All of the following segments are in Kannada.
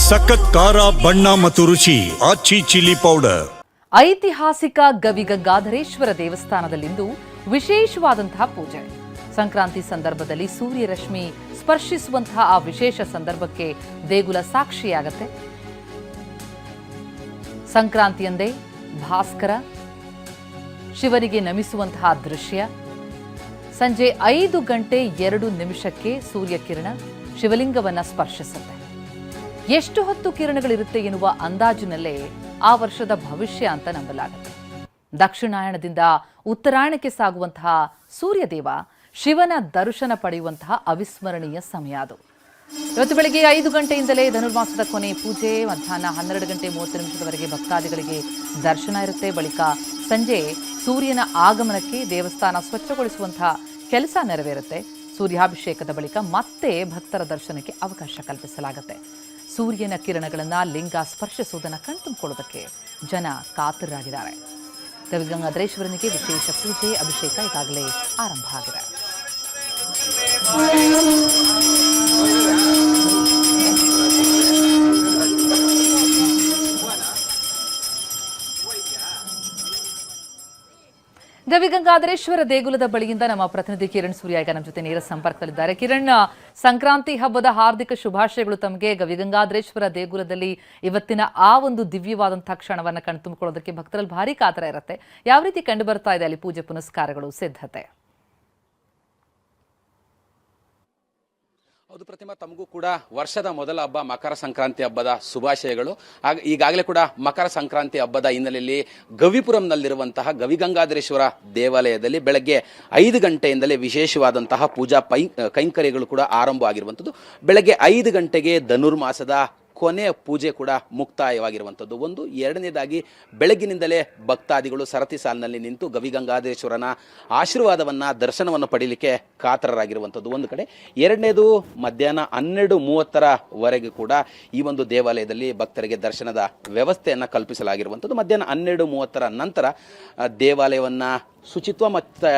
ಸಖತ್ ಖಾರ ಬಣ್ಣ ಮತ್ತು ರುಚಿ ಆಚಿ ಚಿಲ್ಲಿ ಪೌಡರ್. ಐತಿಹಾಸಿಕ ಗವಿಗಂಗಾಧರೇಶ್ವರ ದೇವಸ್ಥಾನದಲ್ಲಿಂದು ವಿಶೇಷವಾದಂತಹ ಪೂಜೆ. ಸಂಕ್ರಾಂತಿ ಸಂದರ್ಭದಲ್ಲಿ ಸೂರ್ಯರಶ್ಮಿ ಸ್ಪರ್ಶಿಸುವಂತಹ ಆ ವಿಶೇಷ ಸಂದರ್ಭಕ್ಕೆ ದೇಗುಲ ಸಾಕ್ಷಿಯಾಗತ್ತೆ. ಸಂಕ್ರಾಂತಿಯಂದೇ ಭಾಸ್ಕರ ಶಿವನಿಗೆ ನಮಿಸುವಂತಹ ದೃಶ್ಯ. ಸಂಜೆ 5:02 ಸೂರ್ಯಕಿರಣ ಶಿವಲಿಂಗವನ್ನ ಸ್ಪರ್ಶಿಸುತ್ತೆ. ಎಷ್ಟು ಹೊತ್ತು ಕಿರಣಗಳಿರುತ್ತೆ ಎನ್ನುವ ಅಂದಾಜಿನಲ್ಲೇ ಆ ವರ್ಷದ ಭವಿಷ್ಯ ಅಂತ ನಂಬಲಾಗುತ್ತೆ. ದಕ್ಷಿಣಾಯಣದಿಂದ ಉತ್ತರಾಯಣಕ್ಕೆ ಸಾಗುವಂತಹ ಸೂರ್ಯದೇವ ಶಿವನ ದರ್ಶನ ಪಡೆಯುವಂತಹ ಅವಿಸ್ಮರಣೀಯ ಸಮಯ ಅದು. ಇವತ್ತು ಬೆಳಗ್ಗೆ 5 ಗಂಟೆಯಿಂದಲೇ ಧನುರ್ಮಾಸದ ಕೊನೆ ಪೂಜೆ. ಮಧ್ಯಾಹ್ನ 12:30 ಭಕ್ತಾದಿಗಳಿಗೆ ದರ್ಶನ ಇರುತ್ತೆ. ಬಳಿಕ ಸಂಜೆ ಸೂರ್ಯನ ಆಗಮನಕ್ಕೆ ದೇವಸ್ಥಾನ ಸ್ವಚ್ಛಗೊಳಿಸುವಂತಹ ಕೆಲಸ ನೆರವೇರುತ್ತೆ. ಸೂರ್ಯಾಭಿಷೇಕದ ಬಳಿಕ ಮತ್ತೆ ಭಕ್ತರ ದರ್ಶನಕ್ಕೆ ಅವಕಾಶ ಕಲ್ಪಿಸಲಾಗುತ್ತೆ. ಸೂರ್ಯನ ಕಿರಣಗಳನ್ನು ಲಿಂಗ ಸ್ಪರ್ಶಿಸುವುದನ್ನು ಕಣ್ತುಂಬಿಕೊಳ್ಳೋದಕ್ಕೆ ಜನ ಕಾತರರಾಗಿದ್ದಾರೆ. ಗವಿಗಂಗಾಧರೇಶ್ವರನಿಗೆ ವಿಶೇಷ ಪೂಜೆ ಅಭಿಷೇಕ ಈಗಾಗಲೇ ಆರಂಭ ಆಗಿದೆ. ಗವಿಗಂಗಾಧರೇಶ್ವರ ದೇಗುಲದ ಬಳಿಯಿಂದ ನಮ್ಮ ಪ್ರತಿನಿಧಿ ಕಿರಣ್ ಸೂರ್ಯ ಈಗ ನಮ್ಮ ಜೊತೆ ನೇರ ಸಂಪರ್ಕದಲ್ಲಿದ್ದಾರೆ. ಕಿರಣ್, ಸಂಕ್ರಾಂತಿ ಹಬ್ಬದ ಹಾರ್ದಿಕ ಶುಭಾಶಯಗಳು ತಮಗೆ. ಗವಿಗಂಗಾಧರೇಶ್ವರ ದೇಗುಲದಲ್ಲಿ ಇವತ್ತಿನ ಆ ಒಂದು ದಿವ್ಯವಾದಂತಹ ಕ್ಷಣವನ್ನು ಕಣ್ತುಂಬಿಕೊಳ್ಳೋದಕ್ಕೆ ಭಕ್ತರಲ್ಲಿ ಭಾರಿ ಕಾತರ ಇರುತ್ತೆ. ಯಾವ ರೀತಿ ಕಂಡು ಬರ್ತಾ ಇದೆ ಅಲ್ಲಿ ಪೂಜೆ ಪುನಸ್ಕಾರಗಳು, ಸಿದ್ಧತೆ? ಹೌದು ಪ್ರತಿಮಾ, ತಮಗೂ ಕೂಡ ವರ್ಷದ ಮೊದಲ ಹಬ್ಬ ಮಕರ ಸಂಕ್ರಾಂತಿ ಹಬ್ಬದ ಶುಭಾಶಯಗಳು. ಈಗಾಗಲೇ ಕೂಡ ಮಕರ ಸಂಕ್ರಾಂತಿ ಹಬ್ಬದ ಹಿನ್ನೆಲೆಯಲ್ಲಿ ಗವಿಪುರಂನಲ್ಲಿರುವಂತಹ ಗವಿಗಂಗಾಧರೇಶ್ವರ ದೇವಾಲಯದಲ್ಲಿ ಬೆಳಗ್ಗೆ 5 ಗಂಟೆಯಿಂದಲೇ ವಿಶೇಷವಾದಂತಹ ಪೂಜಾ ಕೈಂಕರ್ಯಗಳು ಕೂಡ ಆರಂಭ ಆಗಿರುವಂಥದ್ದು. ಬೆಳಗ್ಗೆ 5 ಗಂಟೆಗೆ ಧನುರ್ಮಾಸದ ಕೊನೆಯ ಪೂಜೆ ಕೂಡ ಮುಕ್ತಾಯವಾಗಿರುವಂಥದ್ದು. ಒಂದು ಎರಡನೇದಾಗಿ ಬೆಳಗ್ಗಿನಿಂದಲೇ ಭಕ್ತಾದಿಗಳು ಸರತಿ ಸಾಲಿನಲ್ಲಿ ನಿಂತು ಗವಿಗಂಗಾಧರೇಶ್ವರನ ಆಶೀರ್ವಾದವನ್ನು ದರ್ಶನವನ್ನು ಪಡೀಲಿಕ್ಕೆ ಕಾತರರಾಗಿರುವಂಥದ್ದು ಒಂದು ಕಡೆ. ಎರಡನೇದು ಮಧ್ಯಾಹ್ನ 12:30 ಕೂಡ ಈ ಒಂದು ದೇವಾಲಯದಲ್ಲಿ ಭಕ್ತರಿಗೆ ದರ್ಶನದ ವ್ಯವಸ್ಥೆಯನ್ನು ಕಲ್ಪಿಸಲಾಗಿರುವಂಥದ್ದು. ಮಧ್ಯಾಹ್ನ 12:30 ನಂತರ ದೇವಾಲಯವನ್ನು ಶುಚಿತ್ವ ಮತ್ತು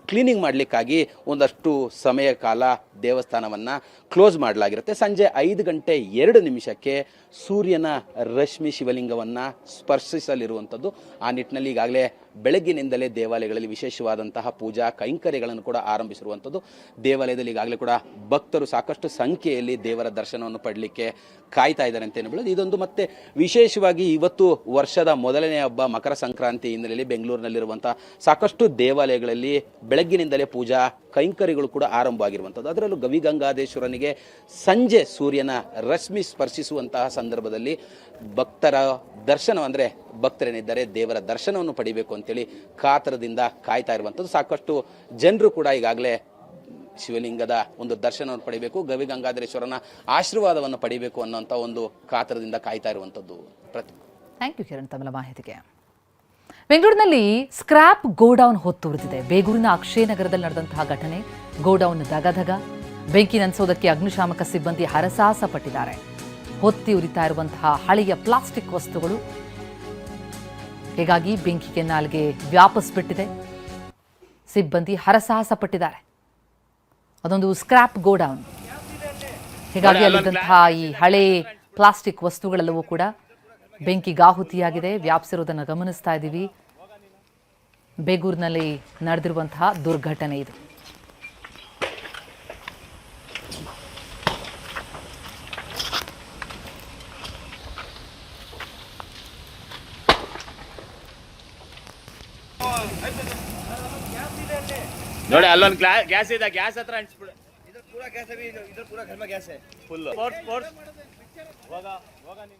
ಕ್ಲೀನಿಂಗ್ ಮಾಡಲಿಕ್ಕಾಗಿ ಒಂದಷ್ಟು ಸಮಯ ಕಾಲ ದೇವಸ್ಥಾನವನ್ನು ಕ್ಲೋಸ್ ಮಾಡಲಾಗಿರುತ್ತೆ. ಸಂಜೆ 5:02 ಸೂರ್ಯನ ರಶ್ಮಿ ಶಿವಲಿಂಗವನ್ನು ಸ್ಪರ್ಶಿಸಲಿರುವಂಥದ್ದು. ಆ ನಿಟ್ಟಿನಲ್ಲಿ ಈಗಾಗಲೇ ಬೆಳಗ್ಗಿನಿಂದಲೇ ದೇವಾಲಯಗಳಲ್ಲಿ ವಿಶೇಷವಾದಂತಹ ಪೂಜಾ ಕೈಂಕರ್ಯಗಳನ್ನು ಕೂಡ ಆರಂಭಿಸಿರುವಂಥದ್ದು. ದೇವಾಲಯದಲ್ಲಿ ಈಗಾಗಲೇ ಕೂಡ ಭಕ್ತರು ಸಾಕಷ್ಟು ಸಂಖ್ಯೆಯಲ್ಲಿ ದೇವರ ದರ್ಶನವನ್ನು ಪಡಲಿಕ್ಕೆ ಕಾಯ್ತಾ ಇದ್ದಾರೆ ಅಂತ ಹೇಳ್ಬೋದು. ಇದೊಂದು ಮತ್ತೆ ವಿಶೇಷವಾಗಿ ಇವತ್ತು ವರ್ಷದ ಮೊದಲನೇ ಹಬ್ಬ ಮಕರ ಸಂಕ್ರಾಂತಿ ಹಿನ್ನೆಲೆಯಲ್ಲಿ ಬೆಂಗಳೂರಿನಲ್ಲಿರುವಂತಹ ಸಾಕಷ್ಟು ದೇವಾಲಯಗಳಲ್ಲಿ ಬೆಳಗ್ಗಿನಿಂದಲೇ ಪೂಜಾ ಕೈಂಕರ್ಯಗಳು ಕೂಡ ಆರಂಭ ಆಗಿರುವಂಥದ್ದು. ಅದರಲ್ಲೂ ಗವಿಗಂಗಾಧರೇಶ್ವರನಿಗೆ ಸಂಜೆ ಸೂರ್ಯನ ರಶ್ಮಿ ಸ್ಪರ್ಶಿಸುವಂತಹ ಸಂದರ್ಭದಲ್ಲಿ ಭಕ್ತರ ದರ್ಶನ ಅಂದರೆ ಭಕ್ತರೇನಿದ್ದಾರೆ ದೇವರ ದರ್ಶನವನ್ನು ಪಡಿಬೇಕು ಅಂತೇಳಿ ಕಾತರದಿಂದ ಕಾಯ್ತಾ ಇರುವಂಥದ್ದು. ಸಾಕಷ್ಟು ಜನರು ಕೂಡ ಈಗಾಗಲೇ ಶಿವಲಿಂಗದ ಒಂದು ದರ್ಶನವನ್ನು ಪಡಿಬೇಕು, ಗವಿಗಂಗಾಧರೇಶ್ವರನ ಆಶೀರ್ವಾದವನ್ನು ಪಡಿಬೇಕು ಅನ್ನೋಂಥ ಒಂದು ಕಾತರದಿಂದ ಕಾಯ್ತಾ ಇರುವಂಥದ್ದು. ಥ್ಯಾಂಕ್ ಯು ಕಿರಣ್ ತಮ್ಮ ಮಾಹಿತಿಗೆ. ಬೆಂಗಳೂರಿನಲ್ಲಿ ಸ್ಕ್ರಾಪ್ ಗೋಡೌನ್ ಹೊತ್ತುರಿದಿದೆ. ಬೇಗೂರಿನ ಅಕ್ಷಯ ನಗರದಲ್ಲಿ ನಡೆದಂತಹ ಘಟನೆ. ಗೋಡೌನ್ ದಗಧಗ, ಬೆಂಕಿ ನಂದಿಸೋದಕ್ಕೆ ಅಗ್ನಿಶಾಮಕ ಸಿಬ್ಬಂದಿ ಹರಸಾಹಸ ಪಟ್ಟಿದ್ದಾರೆ. ಹೊತ್ತಿ ಉರಿತಾ ಇರುವಂತಹ ಹಳೆಯ ಪ್ಲಾಸ್ಟಿಕ್ ವಸ್ತುಗಳು, ಹೀಗಾಗಿ ಬೆಂಕಿಗೆ ನಾಲ್ಗೆ ವ್ಯಾಪಿಸ್ಬಿಟ್ಟಿದೆ. ಸಿಬ್ಬಂದಿ ಹರಸಾಹಸ ಪಟ್ಟಿದ್ದಾರೆ. ಅದೊಂದು ಸ್ಕ್ರಾಪ್ ಗೋಡೌನ್, ಹೀಗಾಗಿ ಅಲ್ಲಿದ್ದಂತಹ ಈ ಹಳೆ ಪ್ಲಾಸ್ಟಿಕ್ ವಸ್ತುಗಳೆಲ್ಲವೂ ಕೂಡ ಬೆಂಕಿಗಾಹುತಿಯಾಗಿದೆ, ವ್ಯಾಪಿಸಿರುವುದನ್ನು ಗಮನಿಸ್ತಾ ಇದ್ದೀವಿ. ಬೇಗೂರಿನಲ್ಲಿ ನಡೆದಿರುವಂತಹ ದುರ್ಘಟನೆ ಇದು. ನೋಡಿ ಅಲ್ಲೊಂದು ಗ್ಯಾಸ್ ಇದೆ, ಗ್ಯಾಸ್ ಹತ್ರ ಅಂಟಿಸ್ಬಿಡು. इधर पूरा गैस है, इधर पूरा घर में गैस है फुल। फोर्स होगा होगा नहीं।